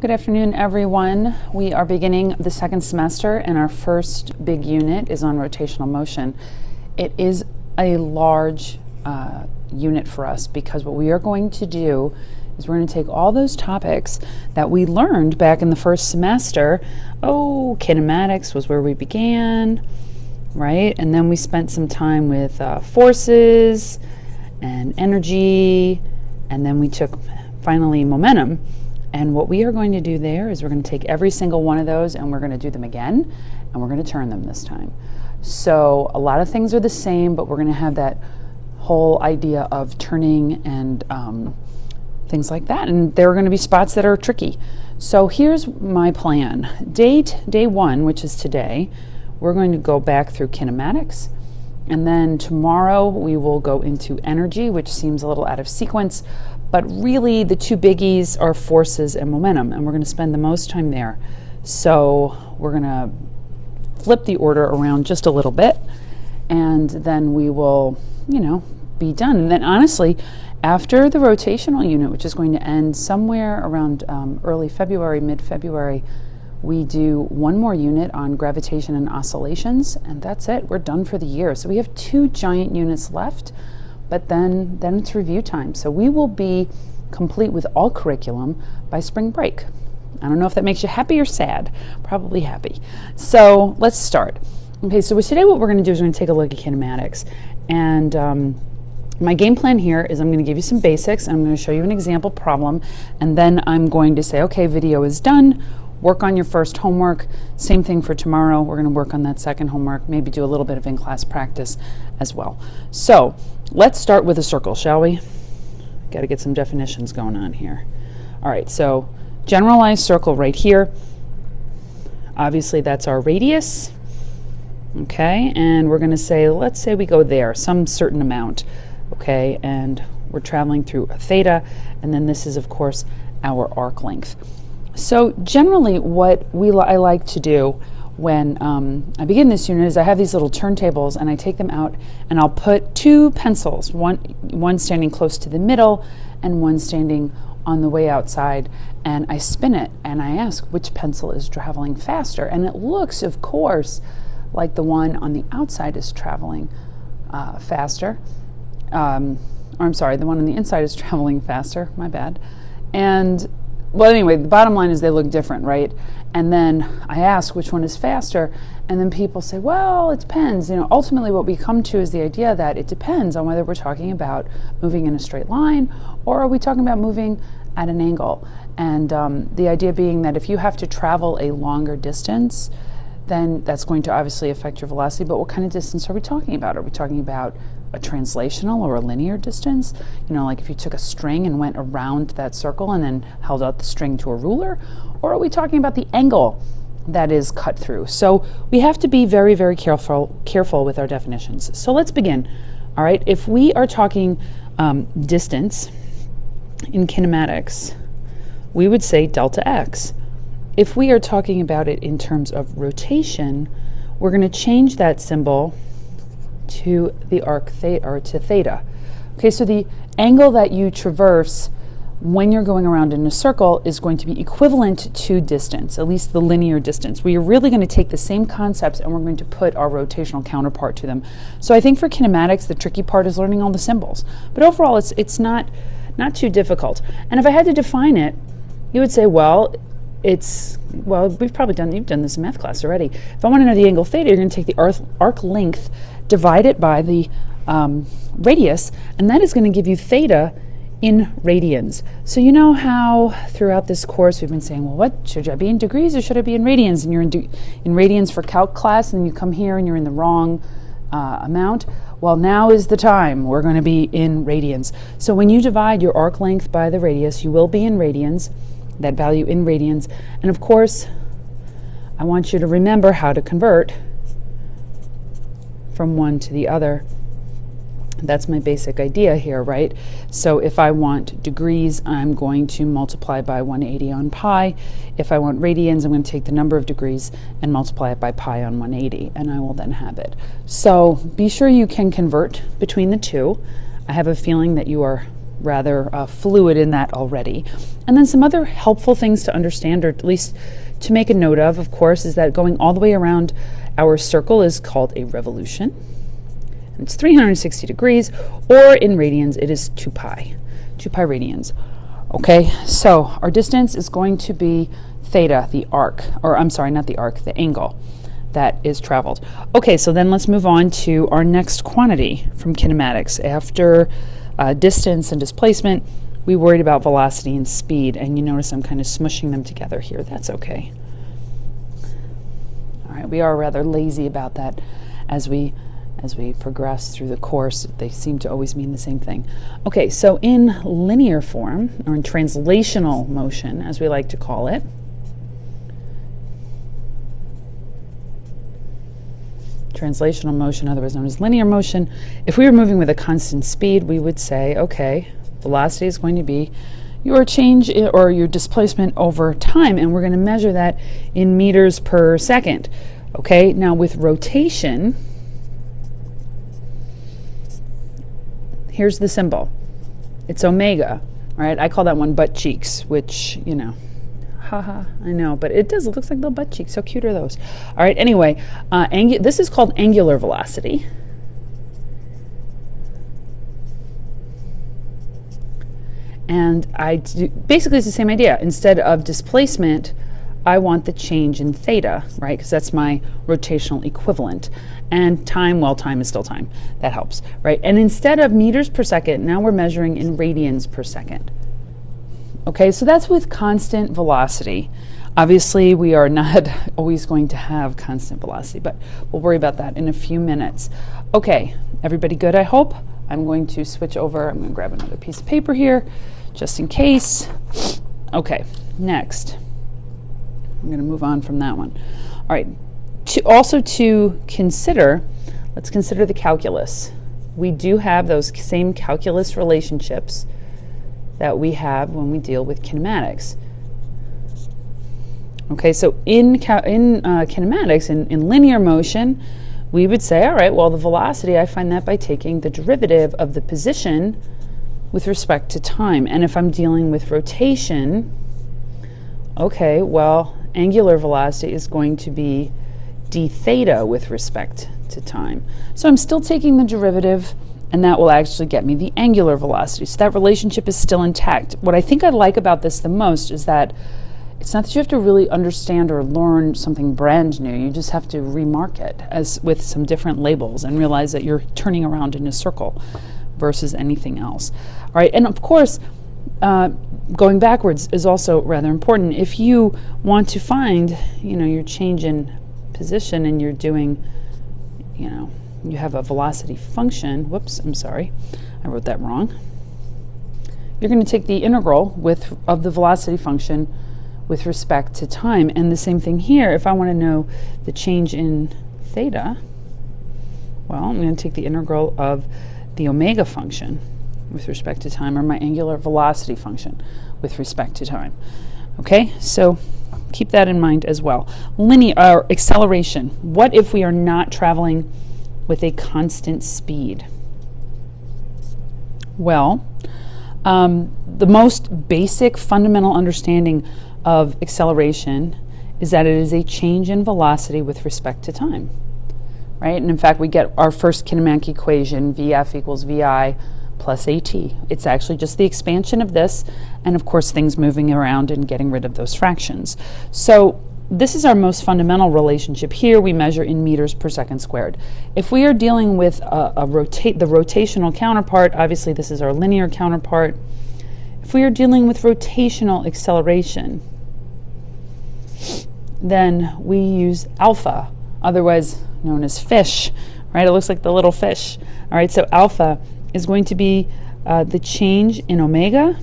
Good afternoon, everyone. We are beginning the second semester, and our first big unit is on rotational motion. It is a large unit for us because what we are going to do is we're going to take all those topics that we learned back in the first semester. Oh, kinematics was where we began, right? And then we spent some time with forces and energy, and then we took finally momentum. And what we are going to do there is we're going to take every single one of those and we're going to do them again, and we're going to turn them this time. So a lot of things are the same, but we're going to have that whole idea of turning and things like that. And there are going to be spots that are tricky. So here's my plan. Day one, which is today, we're going to go back through kinematics. And then tomorrow we will go into energy, which seems a little out of sequence, but really the two biggies are forces and momentum, and we're going to spend the most time there. So we're going to flip the order around just a little bit, and then we will, be done. And then honestly, after the rotational unit, which is going to end somewhere around early February, mid-February, we do one more unit on gravitation and oscillations, and that's it. We're done for the year. So we have 2 giant units left, but then it's review time. So we will be complete with all curriculum by spring break. I don't know if that makes you happy or sad. Probably happy. So let's start. Okay, so today what we're going to do is we're going to take a look at kinematics. And my game plan here is I'm going to give you some basics, and I'm going to show you an example problem, and then I'm going to say, okay, video is done. Work on your first homework. Same thing for tomorrow. We're going to work on that second homework, maybe do a little bit of in-class practice as well. So let's start with a circle, shall we? Got to get some definitions going on here. All right, so generalized circle right here. Obviously, that's our radius. Okay, and we're going to say, let's say we go there, some certain amount. Okay, and we're traveling through a theta, and then this is, of course, our arc length. So generally what I like to do when I begin this unit is I have these little turntables, and I take them out and I'll put 2 pencils, one standing close to the middle and one standing on the way outside, and I spin it and I ask which pencil is traveling faster, and it looks, of course, like the one on the outside is traveling faster. Or I'm sorry, the one on the inside is traveling faster, my bad. And well, anyway, the bottom line is they look different, right? And then I ask which one is faster, and then people say, well, it depends. Ultimately what we come to is the idea that it depends on whether we're talking about moving in a straight line or are we talking about moving at an angle. And the idea being that if you have to travel a longer distance, then that's going to obviously affect your velocity, but what kind of distance are we talking about? Are we talking about a translational or a linear distance? Like if you took a string and went around that circle and then held out the string to a ruler? Or are we talking about the angle that is cut through? So we have to be very, very careful with our definitions. So let's begin. All right, if we are talking distance in kinematics, we would say delta x. If we are talking about it in terms of rotation, we're going to change that symbol to the arc theta, or to theta. Okay, so the angle that you traverse when you're going around in a circle is going to be equivalent to distance, at least the linear distance. We are really going to take the same concepts and we're going to put our rotational counterpart to them. So I think for kinematics, the tricky part is learning all the symbols. But overall, it's not too difficult. And if I had to define it, you would say, you've done this in math class already. If I want to know the angle theta, you're going to take the arc length, divide it by the radius, and that is going to give you theta in radians. So you know how throughout this course we've been saying, well, what should I be in degrees or should I be in radians? And you're in radians for calc class, and then you come here and you're in the wrong amount. Well, now is the time. We're going to be in radians. So when you divide your arc length by the radius, you will be in radians, that value in radians. And of course, I want you to remember how to convert from one to the other. That's my basic idea here, right? So if I want degrees, I'm going to multiply by 180 on pi. If I want radians, I'm going to take the number of degrees and multiply it by pi on 180, and I will then have it. So be sure you can convert between the two. I have a feeling that you are rather fluid in that already. And then some other helpful things to understand, or at least to make a note of course, is that going all the way around our circle is called a revolution. And it's 360 degrees, or in radians, it is 2 pi radians. Okay, so our distance is going to be theta, the arc, or I'm sorry, not the arc, the angle that is traveled. Okay, so then let's move on to our next quantity from kinematics. After distance and displacement, we worried about velocity and speed, and you notice I'm kind of smushing them together here. That's okay. All right, we are rather lazy about that as we progress through the course. They seem to always mean the same thing. Okay, so in linear form, or in translational motion, as we like to call it, translational motion, otherwise known as linear motion, if we were moving with a constant speed, we would say, okay, velocity is going to be your change or your displacement over time, and we're going to measure that in meters per second. Okay, now with rotation, here's the symbol. It's omega, right? I call that one butt cheeks, which, you know, haha, I know, but it does. It looks like little butt cheeks. How cute are those? All right, anyway, this is called angular velocity. And basically it's the same idea. Instead of displacement, I want the change in theta, right? Because that's my rotational equivalent. And time, well, time is still time. That helps, right? And instead of meters per second, now we're measuring in radians per second. Okay, so that's with constant velocity. Obviously, we are not always going to have constant velocity, but we'll worry about that in a few minutes. Okay, everybody good, I hope? I'm going to switch over. I'm going to grab another piece of paper here, just in case. Okay, next. I'm going to move on from that one. All right, to consider, let's consider the calculus. We do have those same calculus relationships that we have when we deal with kinematics. Okay, so in kinematics, in linear motion, we would say, all right, well, the velocity, I find that by taking the derivative of the position with respect to time. And if I'm dealing with rotation, okay, well, angular velocity is going to be d theta with respect to time. So I'm still taking the derivative, and that will actually get me the angular velocity. So that relationship is still intact. What I think I like about this the most is that it's not that you have to really understand or learn something brand new. You just have to remark it as with some different labels and realize that you're turning around in a circle versus anything else. All right, and of course, going backwards is also rather important. If you want to find, your change in position and you're doing, you have a velocity function. Whoops, I'm sorry, I wrote that wrong. You're going to take the integral of the velocity function with respect to time. And the same thing here, if I want to know the change in theta, well, I'm going to take the integral of the omega function with respect to time, or my angular velocity function with respect to time. Okay, so keep that in mind as well. Linear acceleration. What if we are not traveling with a constant speed? Well, the most basic fundamental understanding of acceleration is that it is a change in velocity with respect to time, right? And in fact, we get our first kinematic equation, VF equals VI plus AT. It's actually just the expansion of this, and of course things moving around and getting rid of those fractions. So this is our most fundamental relationship. Here we measure in meters per second squared. If we are dealing with the rotational counterpart, obviously this is our linear counterpart. If we are dealing with rotational acceleration, then we use alpha, otherwise known as fish, right? It looks like the little fish. All right, so alpha is going to be the change in omega,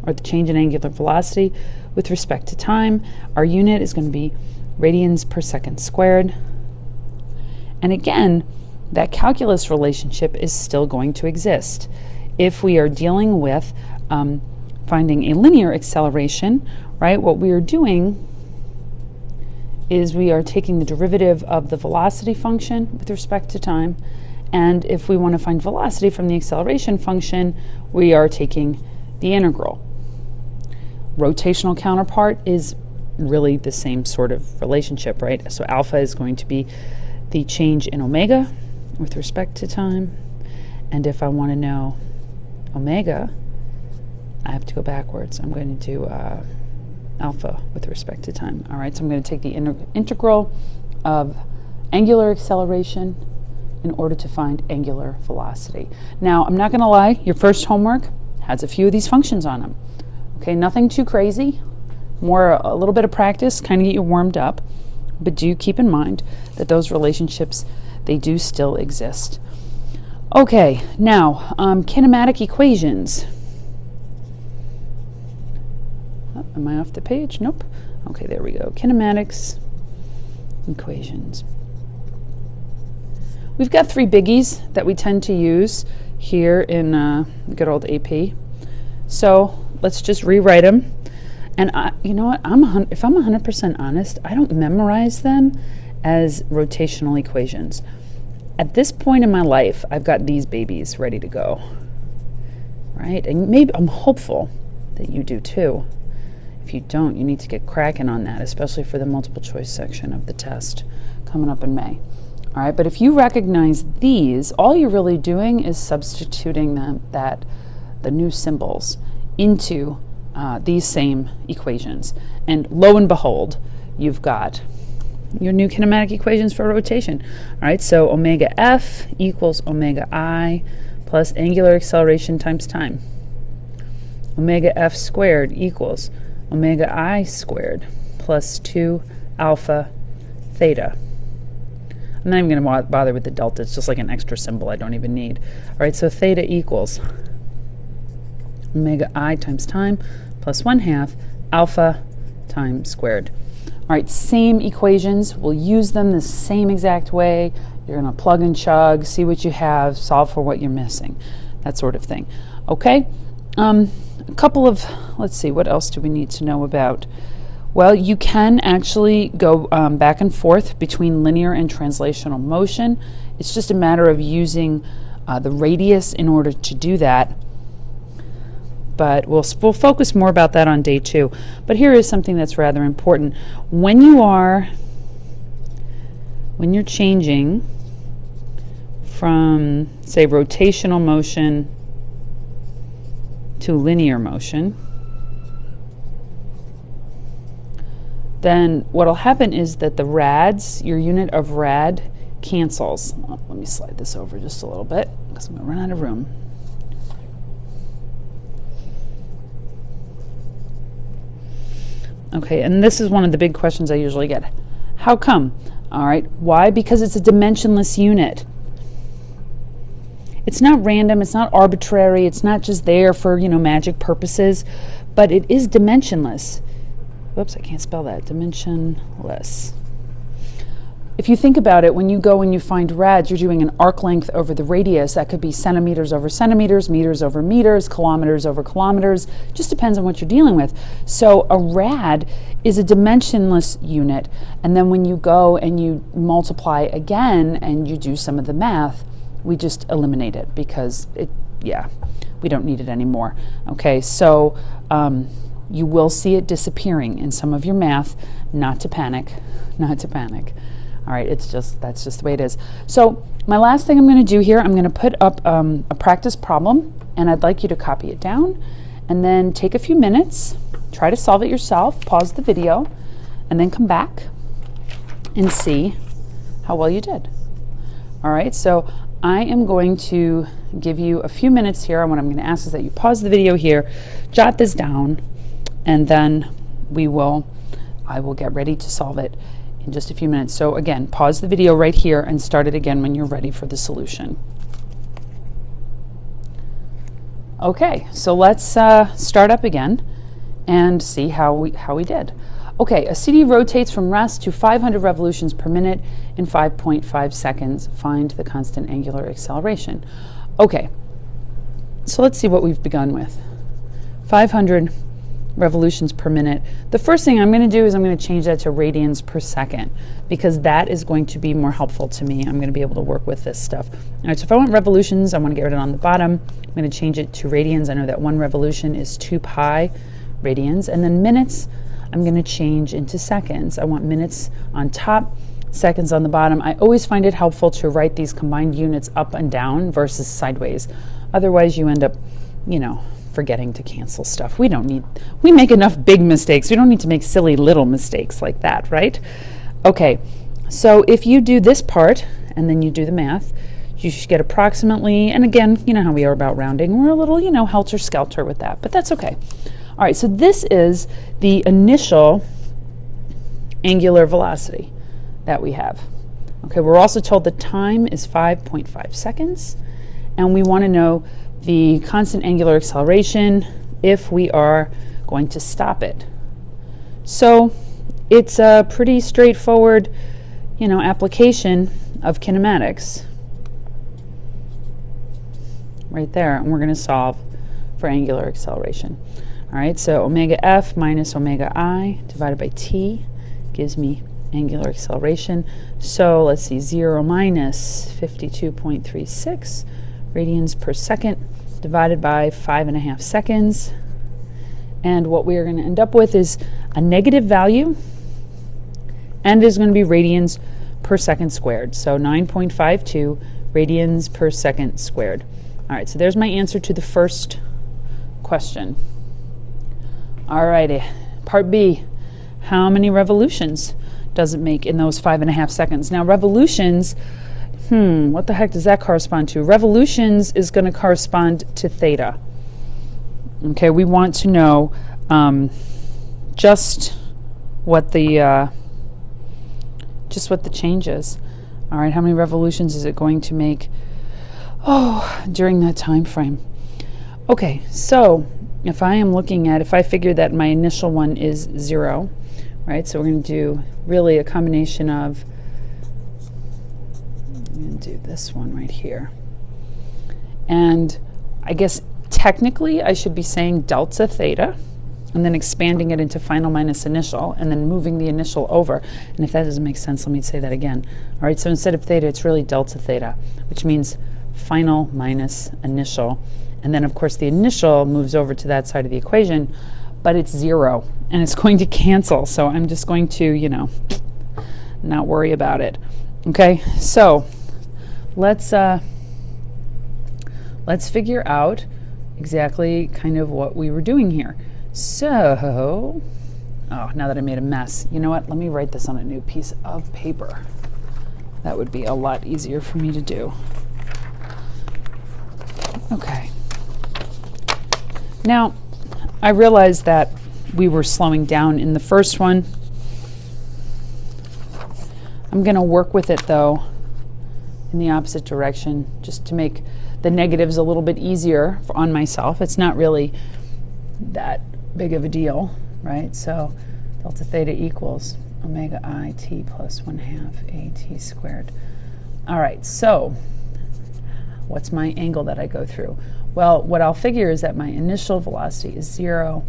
or the change in angular velocity with respect to time. Our unit is going to be radians per second squared. And again, that calculus relationship is still going to exist. If we are dealing with finding a linear acceleration, right, what we are doing is we are taking the derivative of the velocity function with respect to time, And if we want to find velocity from the acceleration function, we are taking the integral. Rotational counterpart is really the same sort of relationship, right? So alpha is going to be the change in omega with respect to time. And if I want to know omega, I have to go backwards. I'm going to do alpha with respect to time. All right, so I'm going to take the integral of angular acceleration in order to find angular velocity. Now, I'm not going to lie, your first homework has a few of these functions on them. Okay, nothing too crazy, more a little bit of practice, kind of get you warmed up, but do keep in mind that those relationships, they do still exist. Okay, now, kinematic equations. Oh, am I off the page? Nope. Okay, there we go. Kinematics equations. We've got three biggies that we tend to use here in good old AP. So let's just rewrite them. And you know what? If I'm 100% honest, I don't memorize them as rotational equations. At this point in my life, I've got these babies ready to go, right? And maybe I'm hopeful that you do too. If you don't, you need to get cracking on that, especially for the multiple choice section of the test coming up in May. All right, but if you recognize these, all you're really doing is substituting the new symbols into these same equations. And lo and behold, you've got your new kinematic equations for rotation. All right, so omega f equals omega I plus angular acceleration times time. Omega f squared equals omega I squared plus 2 alpha theta. I'm not even going to bother with the delta. It's just like an extra symbol I don't even need. All right, so theta equals omega I times time plus 1/2 alpha times squared. All right, same equations. We'll use them the same exact way. You're going to plug and chug, see what you have, solve for what you're missing, that sort of thing. Okay, a couple of, let's see, what else do we need to know about? Well, you can actually go back and forth between linear and translational motion. It's just a matter of using the radius in order to do that. But we'll focus more about that on day 2. But here is something that's rather important. When you're changing from, say, rotational motion to linear motion, then what'll happen is that the rads, your unit of rad, cancels. Oh, let me slide this over just a little bit because I'm going to run out of room. Okay, and this is one of the big questions I usually get. How come? All right, why? Because it's a dimensionless unit. It's not random, it's not arbitrary, it's not just there for, magic purposes, but it is dimensionless. Whoops, I can't spell that. Dimensionless. If you think about it, when you go and you find rads, you're doing an arc length over the radius. That could be centimeters over centimeters, meters over meters, kilometers over kilometers. Just depends on what you're dealing with. So a rad is a dimensionless unit. And then when you go and you multiply again and you do some of the math, we just eliminate it because we don't need it anymore. Okay, so you will see it disappearing in some of your math. Not to panic, not to panic. All right, that's just the way it is. So my last thing I'm going to do here, I'm going to put up a practice problem, and I'd like you to copy it down, and then take a few minutes, try to solve it yourself, pause the video, and then come back and see how well you did. All right, so I am going to give you a few minutes here, and what I'm going to ask is that you pause the video here, jot this down, and then I will get ready to solve it in just a few minutes. So again, pause the video right here and start it again when you're ready for the solution. Okay, so let's start up again and see how we did. Okay, a CD rotates from rest to 500 revolutions per minute in 5.5 seconds. Find the constant angular acceleration. Okay, so let's see what we've begun with. 500 revolutions per minute. The first thing I'm going to do is I'm going to change that to radians per second, because that is going to be more helpful to me. I'm going to be able to work with this stuff. All right, so if I want revolutions, I want to get rid of it on the bottom. I'm going to change it to radians. I know that 1 revolution is 2 pi radians. And then minutes, I'm going to change into seconds. I want minutes on top, seconds on the bottom. I always find it helpful to write these combined units up and down versus sideways. Otherwise, you end up, you know, forgetting to cancel stuff. We make enough big mistakes. We don't need to make silly little mistakes like that, right? Okay, so if you do this part and then you do the math, you should get approximately, and again, you know how we are about rounding. We're a little, you know, helter-skelter with that, but that's okay. All right, so this is the initial angular velocity that we have. Okay, we're also told the time is 5.5 seconds, and we want to know the constant angular acceleration if we are going to stop it. So it's a pretty straightforward, you know, application of kinematics right there, and we're going to solve for angular acceleration. All right, so omega f minus omega I divided by t gives me angular acceleration. So let's see, 0 minus 52.36 radians per second divided by 5.5 seconds. And what we are going to end up with is a negative value, and is going to be radians per second squared. So 9.52 radians per second squared. All right, so there's my answer to the first question. All righty, part B, how many revolutions does it make in those 5.5 seconds? Now revolutions, what the heck does that correspond to? Revolutions is going to correspond to theta. Okay, we want to know just what the change is. All right, how many revolutions is it going to make during that time frame? Okay, so if I figure that my initial one is 0, right? So we're going to do really a combination of, I'm going to do this one right here. And I guess technically I should be saying delta theta, and then expanding it into final minus initial, and then moving the initial over. And if that doesn't make sense, let me say that again. All right, so instead of theta, it's really delta theta, which means final minus initial. And then, of course, the initial moves over to that side of the equation, but it's 0, and it's going to cancel. So I'm just going to, you know, not worry about it. Okay, so let's figure out exactly kind of what we were doing here. So, now that I made a mess, you know what? Let me write this on a new piece of paper. That would be a lot easier for me to do. Okay. Now, I realized that we were slowing down in the first one. I'm going to work with it, though, in the opposite direction, just to make the negatives a little bit easier on myself. It's not really that big of a deal, right? So delta theta equals omega I t plus 1/2 a t squared. All right, so what's my angle that I go through? Well, what I'll figure is that my initial velocity is 0.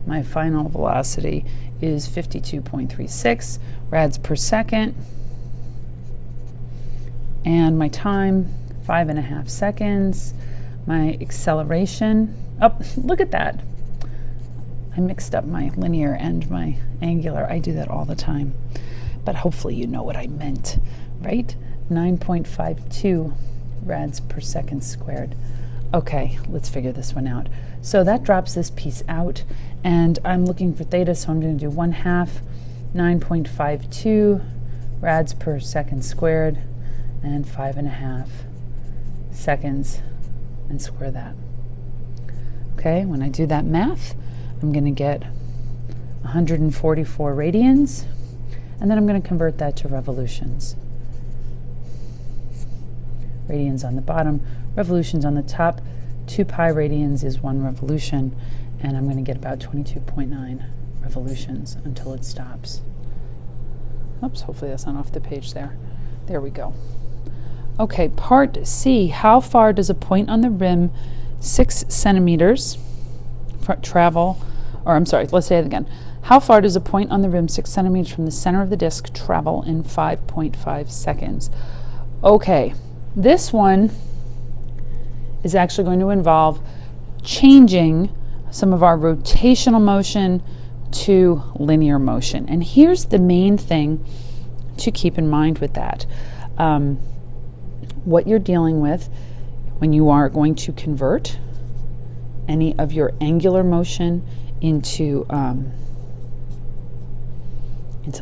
My final velocity is 52.36 rads per second. And my time, 5.5 seconds. My acceleration, look at that. I mixed up my linear and my angular. I do that all the time. But hopefully you know what I meant, right? 9.52 rads per second squared. Okay, let's figure this one out. So that drops this piece out, and I'm looking for theta, so I'm going to do 1/2 9.52 rads per second squared and 5.5 seconds, and square that. Okay, when I do that math, I'm going to get 144 radians, and then I'm going to convert that to revolutions. Radians on the bottom, revolutions on the top. 2 pi radians is 1 revolution, and I'm going to get about 22.9 revolutions until it stops. Oops, hopefully that's not off the page there. There we go. Okay, part C. How far does a point on the rim 6 centimeters travel or I'm sorry, let's say it again. How far does a point on the rim 6 centimeters from the center of the disc travel in 5.5 seconds? Okay, this one is actually going to involve changing some of our rotational motion to linear motion. And here's the main thing to keep in mind with that. What you're dealing with when you are going to convert any of your angular motion into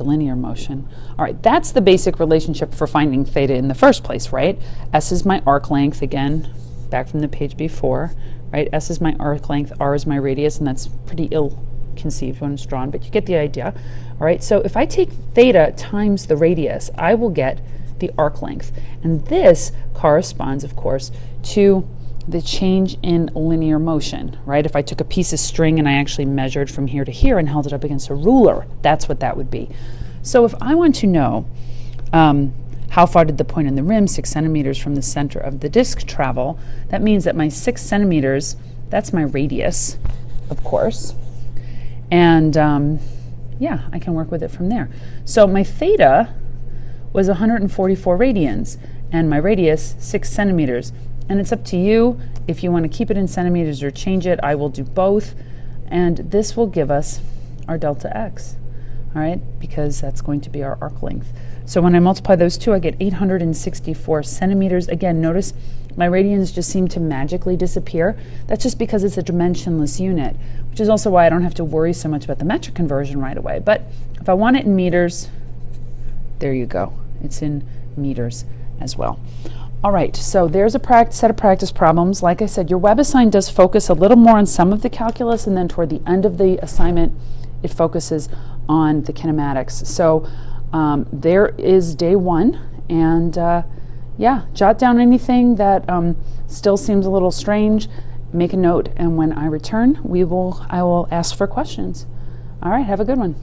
linear motion. All right, that's the basic relationship for finding theta in the first place, right? S is my arc length, again, back from the page before, right? S is my arc length, R is my radius, and that's pretty ill-conceived when it's drawn, but you get the idea. All right, so if I take theta times the radius, I will get the arc length. And this corresponds, of course, to the change in linear motion, right? If I took a piece of string and I actually measured from here to here and held it up against a ruler, that's what that would be. So if I want to know how far did the point on the rim, 6 centimeters from the center of the disc, travel, that means that my 6 centimeters, that's my radius, of course. And yeah, I can work with it from there. So my theta was 144 radians, and my radius, 6 centimeters. And it's up to you if you want to keep it in centimeters or change it. I will do both, and this will give us our delta x, all right, because that's going to be our arc length. So when I multiply those two, I get 864 centimeters. Again, notice my radians just seem to magically disappear. That's just because it's a dimensionless unit, which is also why I don't have to worry so much about the metric conversion right away. But if I want it in meters, there you go. It's in meters as well. All right, so there's a set of practice problems. Like I said, your WebAssign does focus a little more on some of the calculus, and then toward the end of the assignment, it focuses on the kinematics. So there is day one, and yeah, jot down anything that still seems a little strange, make a note, and when I return, I will ask for questions. All right, have a good one.